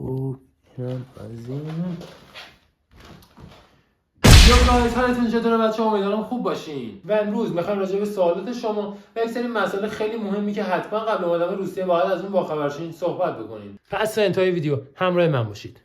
خب اینم از این. گایز، حالتون چطوره بچه‌ها؟ امیدوارم خوب باشین. و امروز میخوایم راجع به سوالات شما و یک سری مسائل خیلی مهمی که حتما قبل اومدن روسیه باید از اون باخبر شین صحبت بکنیم. پس تا انتهای ویدیو همراه من باشید.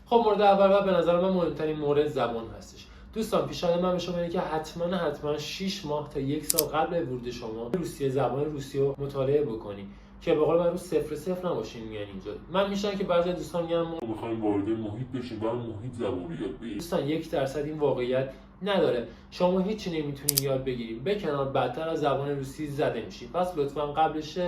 خب مورد اول و به نظر من مهمترین مورد زبان هستش. دوستان پیشنهاد من به شما اینه که حتما 6 ماه تا 1 سال قبل ورود شما روسیه زبان روسی رو مطالعه بکنید که به قول من رو 0 نباشین. میگن اینجا من میشن که بعضی دوستان میگن ما میخوایم وارد محیط بشیم و محیط زبان یاد بگیریم. دوستان 1% این واقعیت نداره. شما هیچی نمیتونین یاد بگیرید، به کنار بدتر از زبان روسی زده میشید. پس لطفا قبلش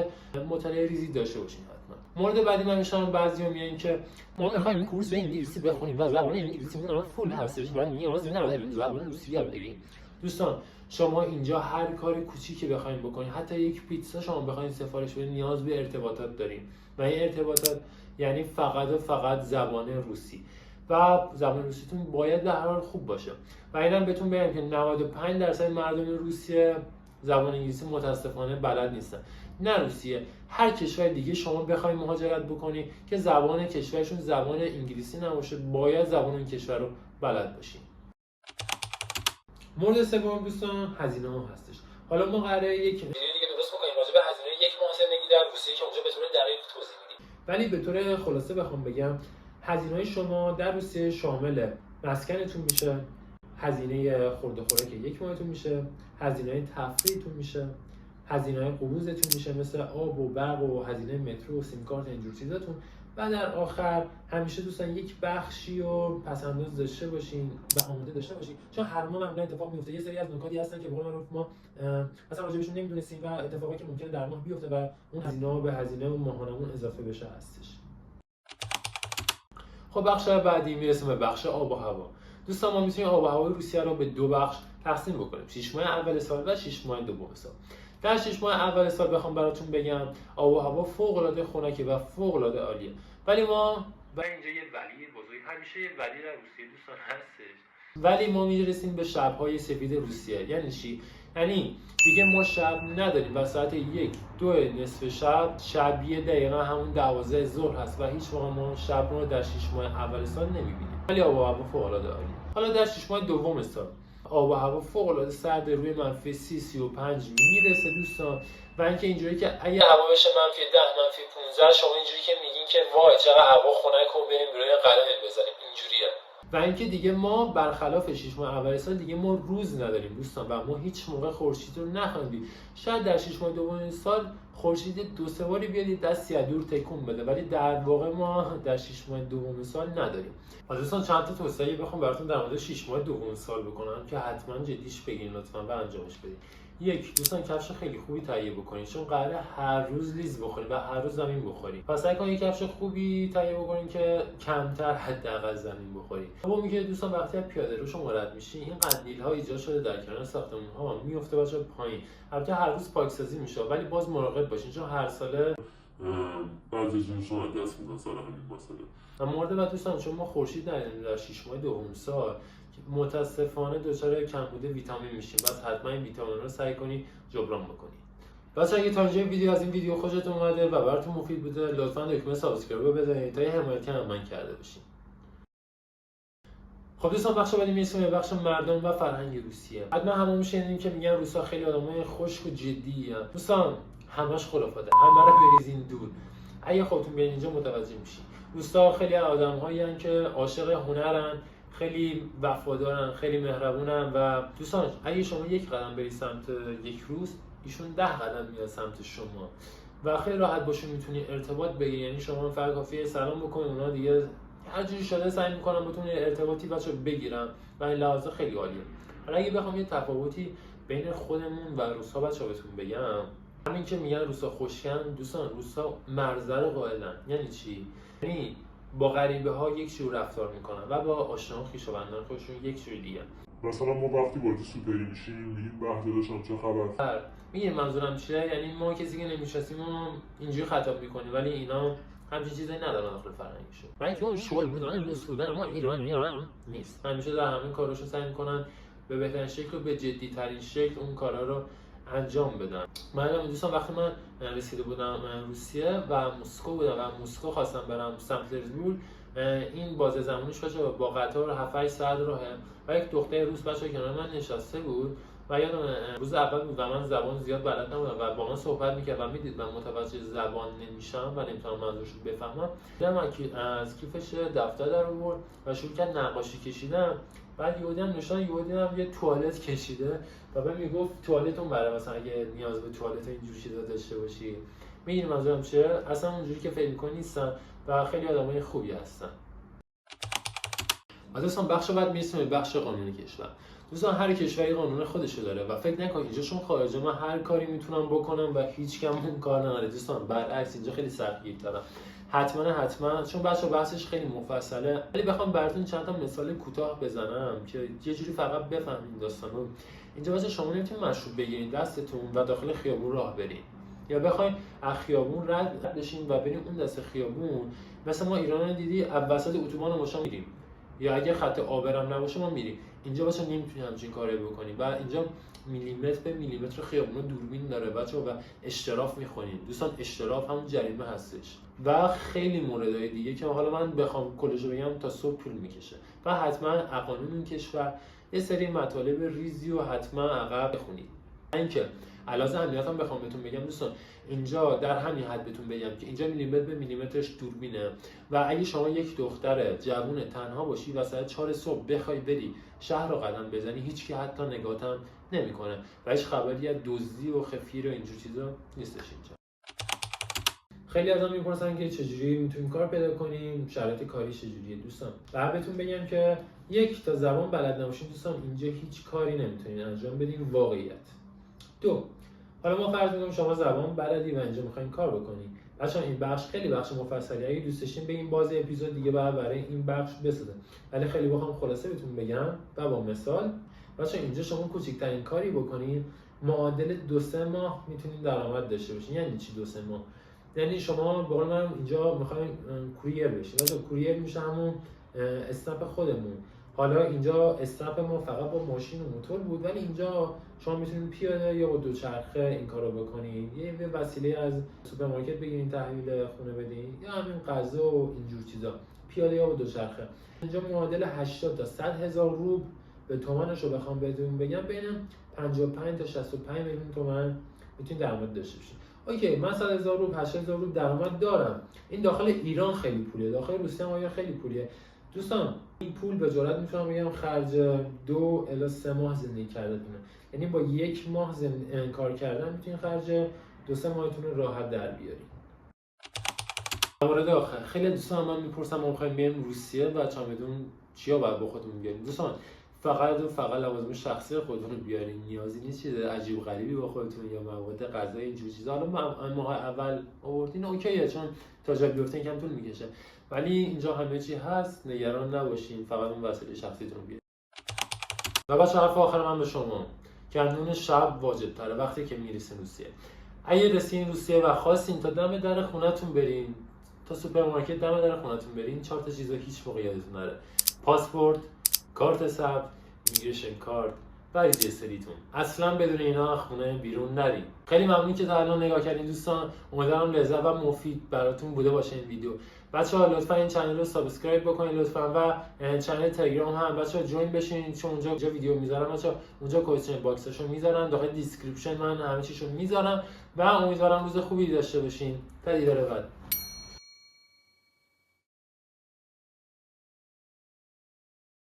مطالعه ریزی داشته باشین. حتما مورد بعدی من میشم بعضیا میگن که ما میخوایم کورس به انگلیسی بخونیم و زبان انگلیسی رو فول هستش و نیاز نداریم زبان روسی یاد بگیریم. دوستان شما اینجا هر کار کوچیکی بخواید بکنید، حتی یک پیتزا شما بخواید سفارش بدید، نیاز به ارتباطات داریم و این ارتباطات یعنی فقط زبان روسی و زبان روسیتون باید به هر حال خوب باشه. و اینم بهتون بگم که 95% مردم روسیه زبان انگلیسی متاسفانه بلد نیستن. نه روسیه، هر کشور دیگه شما بخواید مهاجرت بکنید که زبان کشورشون زبان انگلیسی نباشه، باید زبان اون کشور رو بلد باشین. مورد سوم دوستان هزینه ها هستش. حالا ما قراره یک ویدیو دیگه درست بکنیم راجع به هزینه یک ماه زندگی در روسیه که اونجا به طور دقیق توضیح میدیم. ولی به طور خلاصه بخوام بگم هزینه‌های شما در روسیه شامل مسکنتون میشه، هزینه خورد و خوراک یک ماهتون میشه، هزینه تفریحتون میشه، هزینه قبوزتون میشه مثل آب و برق و هزینه مترو و سیم کارت اینجور چیزاتون. و در آخر همیشه دوستان یک بخشی رو پس‌انداز داشته باشین و آماده داشته باشین، چون هر ماه معمولا اتفاق میفته. یه سری از نکاتی هستن که به قول معروف ما مثلا راجبشون نمیدونستیم و اتفاقی که ممکنه در ماه بیفته و اون هزینه‌ها به هزینه ماهانمون اضافه بشه هستش. خب بخش بعدی میرسیم به بخش آب و هوا. دوستان ما میتونیم آب و هوای روسیه رو به 2 بخش تقسیم بکنیم: 6 ماه اول سال و 6 ماه دوم سال. در 6 ماه اول سال بخوام براتون بگم آب و هوا فوق‌العاده خنکه و فوق‌العاده عالیه. ولی ما و اینجا یه ولی بزرگ، همیشه یه ولی در روسیه دوستان هستش، ولی ما میرسیم به شب‌های سفید روسیه. یعنی چی؟ یعنی دیگه ما شب نداریم و ساعت 1-2 نصف شب یه دقیقه همون 12 ظهر هست و هیچ موقع ما شب رو در 6 ماه اول سال نمیبینیم. ولی آب و هوا فوق‌العاده عالیه. حالا در 6 ماه دوم سال آب و هوا فوق‌العاده سرد، روی منفی 30-35 میرسه دوستان. و اینکه اینجوری که اگه هوا بشه منفی 10 منفی 15 شما اینجوری که میگین که وای چقدر هوا خنک و بریم روی قدم بزنیم، اینجوریه. و اینکه دیگه ما برخلاف 6 ماه اول سال دیگه ما روز نداریم دوستان و ما هیچ موقع خورشید رو نخواهیم. شاید در 6 ماه دوم سال خورشید 2-3 باری بیاد دستی از دور تکون بده، ولی در واقع ما در 6 ماه دوم سال نداریم. دوستان چند تا توصیه بخوام براتون در مورد 6 ماه دوم سال بکنم که حتما جدیش بگیرین لطفا و انجامش بدین. یک، دوستان کفش خیلی خوبی تهیه بکنید، چون قراره هر روز لیز بخورید و هر روز زمین بخورید. پس سعی کنید کفش خوبی تهیه بکنید که کمتر حداقل زمین بخورید. دومی که دوستان وقتی پیاده رو شما رد میشین این قندیل ها ایجاد شده در کنار ساختمون ها میفته بچا پایین. البته هر روز پاکسازی میشه ولی باز مراقب باشین چون هر ساله بعضی جنشون از دست میدن سر همین مسئله. و مورد بعد دوستان چون ما خورشید نداریم در 6 ماه دوم سال متاسفانه دچار کمبود ویتامین میشیم. پس حتما این ویتامین رو سعی کنید جبران بکنید. بچه‌ها اگه تا اینجا ویدیو از این ویدیو خوشتون اومده و براتون مفید بوده لطفاً دکمه سابسکرایب رو بزنید تا حمایت من کرده باشین. خب دوستان بخش بعدی میرسیم به بخش مردم و فرهنگ روسیه. حتما همون شنیدیم که میگن روسا خیلی آدمای خشک و جدی ان. دوستان همش خرافاته، همه رو بریزین دور. اگه خودتون بیاین اینجا متوجه میشین روسا خیلی آدم‌هایی ان که عاشق هنرن، خیلی وفادارن، خیلی مهربونن و دوستان اگه شما یک قدم برید سمت یک روس ایشون 10 قدم میاد سمت شما و خیلی راحت باشون میتونی ارتباط بگیری. یعنی شما فقط کافیه سلام بکنید، اونا دیگه هر جوری شده سعی میکنن بهتون ارتباطی بچا بگیرن و این لحاظا خیلی عالیه. حالا اگه بخوام یه تفاوتی بین خودمون و روسا بچا بهتون بگم، همین که میگن روسا خشکن، دوستان روسا مرزر قائلن. یعنی چی؟ یعنی با غریبه ها یک جور رفتار میکنن و با آشنا و خویشاوندان خودشون یک جور دیگه. مثلا ما وقتی وارد سوپری میشیم میگیم به داداشم چه خبر؟ میگه منظورم چیه؟ یعنی ما کسی که نمیشناسیم و اینجوری خطاب میکنیم ولی اینا همچین چیزایی ندارن داخل فرهنگشون. ولی چون شغل میدونن مسئولان ما ایران نیست. همیشه در همین کاراشون سعی میکنن به بهترین شکل و به جدی ترین شکل اون کارا رو انجام بدن. من دوستان وقتی من رسیده بودم روسیه و مسکو بودم و مسکو خواستم برم سن پترزبورگ، این بازه زمانیش باشه با قطار 7-8 ساعت راهه و یک دختر روس بچه کنار من نشسته بود و یادم روز اول بود و من زبان زیاد بلد نبودم و با من صحبت میکرد و میدید من متوجه زبان نمیشم و نمیتونم منظورش رو بفهمم. دیدم از کیفش دفتر در آورد و شروع کرد نقاشی کشیدن. بعد یهودی‌ام نشون یهودی‌ام یه توالت کشیده و بعد میگفت توالتون برای مثلا اگه نیاز به توالت اینجوری چیزا داشته باشی. می‌دونی منظورم چیه؟ اصلا اونجوری که فکر می‌کنی نیستن و خیلی آدمای خوبی هستن. دوستان بخش بعد میرسیم به بخش قانون کشور. دوستان هر کشوری قانون خودشو داره و فکر نکن اینجا چون خارجه من هر کاری میتونم بکنم و هیچ کم اون کار نداره. دوستان برعکس اینجا خیلی سختگیرتره. حتما چون بحثش خیلی مفصله، ولی بخوام براتون چند تا مثال کوتاه بزنم که یه جوری فقط بفهمید داستانو. اینجا واسه شما نمیتونید مشروب بگیرید دستتون و داخل خیابون راه برید، یا بخواید از خیابون رد بشین و بریم اون دست خیابون. مثلا ما ایران دیدی وسط اتوبان ما میریم، یا اگه خط آبرم نباشه ما میریم. اینجا بچا نمیتونی همچین کاری بکنی و اینجا میلیمتر به میلیمتر خیابون دوربین داره بچا و اشتراف میخونین. دوستان اشتراف همون جریمه هستش و خیلی موردهای دیگه که حالا من بخوام کلشو بگم تا صبح طول میکشه. و حتما قانون این کشور یه سری مطالب ریزی و حتما عقب بخونید. اینکه علاوه امنیت هم بخوام بهتون بگم دوستان، اینجا در همین حد بهتون بگم که اینجا میلیمتر به میلیمترش دوربینه و اگه شما یک دختر جوون تنها باشی و ساعت 4 صبح بخوای بری شهر رو قدم بزنی، هیچ کی حتی نگاهت هم نمیکنه و هیچ خبری از دزدی و خفیر و اینجور چیزا نیستش اینجا. خیلی ازم میپرسن که چجوری میتونیم کار پیدا کنیم، شرایط کاری چجوریه. دوستان بعد بهتون بگم که یک تا زبان بلد نباشین دوستان اینجا هیچ کاری نمیتونین انجام بدین. واقعیت. دو، حالا ما فرض می‌کنیم شما زبان بلدی و اینجا می‌خواید کار بکنید. بچه‌ها این بخش خیلی بخش مفصلیه، اگه دوست داشتین بگین باز اپیزود دیگه برای این بخش بسازم، ولی خیلی بخوام خلاصه بهتون بگم و با مثال. بچه‌ها اینجا شما کوچکترین کاری بکنید معادل 2-3 ماه میتونید درآمد داشته باشین. یعنی چی 2-3 ماه؟ یعنی شما به قول من اینجا می‌خواید کوریر بشین. بچه‌ها کوریر میشه همون اسنپ خودمون. حالا اینجا اسنپ ما فقط با ماشین و موتور بود، ولی اینجا شما میتونید پیاده یا با دوچرخه این کارو بکنید. یه وسیله از سوپرمارکت بگیرید تحویل خونه بدین، یا همین غذا و اینجور چیزا، پیاده یا با دوچرخه. اینجا معادل 80 تا 100 هزار روبل به تومنش رو بخوام بهتون بگم بین 55 تا 65 میلیون تومن میتونید درآمد داشته باشید. اوکی، من 100 هزار روبل 80 هزار روبل درآمد دارم. این داخل ایران خیلی پولیه، داخل روسیه هم آیا خیلی پولیه. دوستان این پول به جرات میتونم بگم خرج 2 الی 3 ماه زندگی کردنتونه. یعنی با 1 ماه کار کردن میتونین خرج 2-3 ماهتون رو راحت در بیارید. مورد آخر، خیلی دوستان من میپرسم ما میخوایم بریم روسیه و چمدون چیا باید با خودمون بیاریم. دوستان فقط لوازم شخصی خودتون رو بیارین، نیازی نیست چیز عجیب غریبی با خودتون یا مواد غذایی اینجور چیزا. حالا ماه اول آوردین اوکیه چون تا جا بیفتین کم طول میکشه، ولی اینجا همه چی هست، نگران نباشین، فقط اون وسیله شخصیتون رو بیارین. و بچه حرف آخر من به شما، قانون شب واجب تره وقتی که میرسین روسیه. اگه رسین روسیه و خواستین تا دم در خونتون برین، تا سوپرمارکت دم در خونتون برین، 4 تا چیزا هیچ موقع یادتون نره: پاسپورت، کارت ثبت، ایمیگریشن کارت و رجیستریتون. اصلا بدون اینا خونه بیرون نرین. خیلی ممنون که تا الان نگاه کردین دوستان. امیدوارم لذت و مفید براتون بوده باشه این ویدیو. بچه‌ها لطفا این کانال رو سابسکرایب بکنید لطفا و کانال تلگرام هم بچه‌ها جوین بشین، چون اونجا ویدیو میذارم بچه‌ها، اونجا کوئسچن باکسشو میذارم، داخل دیسکریپشن من همه چیشو میذارم و امیدوارم روز خوبی داشته باشین. تا دیدار بعد.